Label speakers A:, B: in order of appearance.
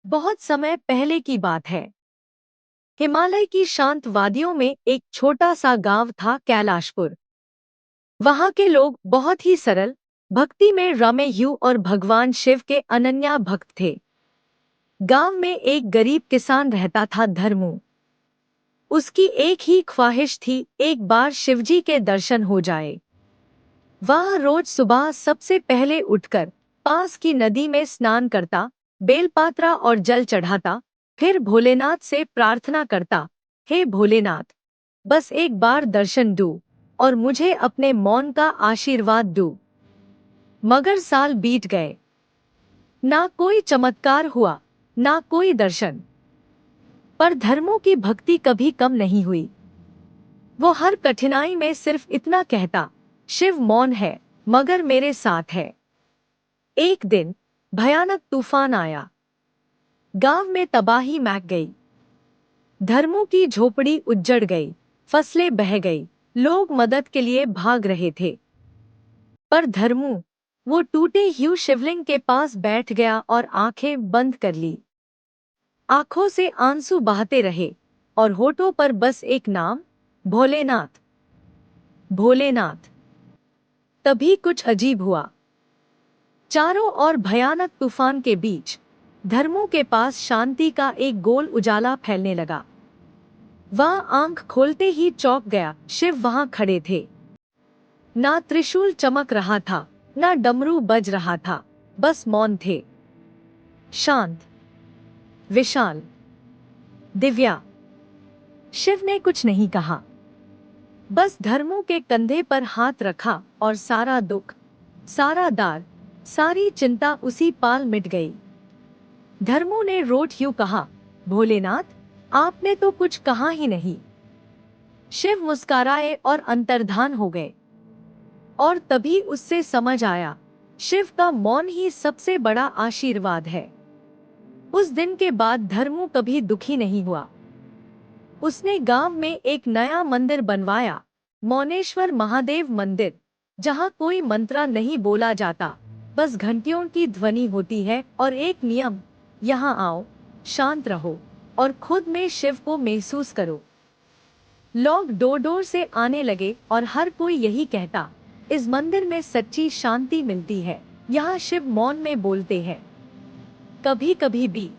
A: बहुत समय पहले की बात है। हिमालय की शांत वादियों में एक छोटा सा गांव था, कैलाशपुर। वहां के लोग बहुत ही सरल, भक्ति में रमे हुए और भगवान शिव के अनन्या भक्त थे। गांव में एक गरीब किसान रहता था, धर्मू। उसकी एक ही ख्वाहिश थी, एक बार शिवजी के दर्शन हो जाए। वह रोज सुबह सबसे पहले उठकर पास की नदी में स्नान करता, बेलपात्रा और जल चढ़ाता, फिर भोलेनाथ से प्रार्थना करता, हे भोलेनाथ, बस एक बार दर्शन दो और मुझे अपने मौन का आशीर्वाद दो। मगर साल बीत गए, ना कोई चमत्कार हुआ, ना कोई दर्शन। पर धर्मों की भक्ति कभी कम नहीं हुई। वो हर कठिनाई में सिर्फ इतना कहता, शिव मौन है मगर मेरे साथ है। एक दिन भयानक तूफान आया। गांव में तबाही मच गई। धर्मों की झोपड़ी उजड़ गई, फसलें बह गई, लोग मदद के लिए भाग रहे थे। पर धर्मू, वो टूटे हुए शिवलिंग के पास बैठ गया और आंखें बंद कर ली। आंखों से आंसू बहते रहे और होठों पर बस एक नाम, भोलेनाथ, भोलेनाथ। तभी कुछ अजीब हुआ। चारों ओर भयानक तूफान के बीच धर्मों के पास शांति का एक गोल उजाला फैलने लगा। वह आंख खोलते ही चौंक गया। शिव वहां खड़े थे। ना त्रिशूल चमक रहा था, ना डमरू बज रहा था, बस मौन थे। शांत, विशाल, दिव्या। शिव ने कुछ नहीं कहा, बस धर्मों के कंधे पर हाथ रखा और सारा दुख, सारा दार, सारी चिंता उसी पाल मिट गई। धर्मों ने रोट यूं कहा, भोलेनाथ, आपने तो कुछ कहा ही नहीं। शिव मुस्कुराए और अंतर्धान हो गए। और तभी उससे समझ आया, शिव का मौन ही सबसे बड़ा आशीर्वाद है। उस दिन के बाद धर्मू कभी दुखी नहीं हुआ। उसने गांव में एक नया मंदिर बनवाया, मौनेश्वर महादेव मंदिर, जहां कोई मंत्र नहीं बोला जाता, बस घंटियों की ध्वनि होती है और एक नियम, यहाँ आओ, शांत रहो और खुद में शिव को महसूस करो। लोग डोर डोर से आने लगे और हर कोई यही कहता, इस मंदिर में सच्ची शांति मिलती है, यहाँ शिव मौन में बोलते हैं। कभी कभी भी